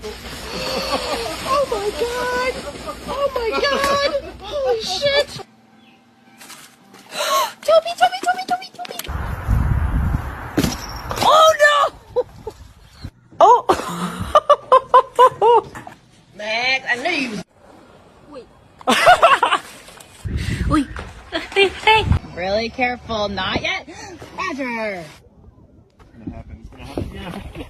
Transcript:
Oh my god! Oh my god! Holy shit! Toby, Toby, Toby, Toby, Toby! Oh no! Oh! Max, I knew you was... Wait. Wait. Hey! Really careful, not yet. Roger! It's gonna happen. It's gonna happen. Yeah.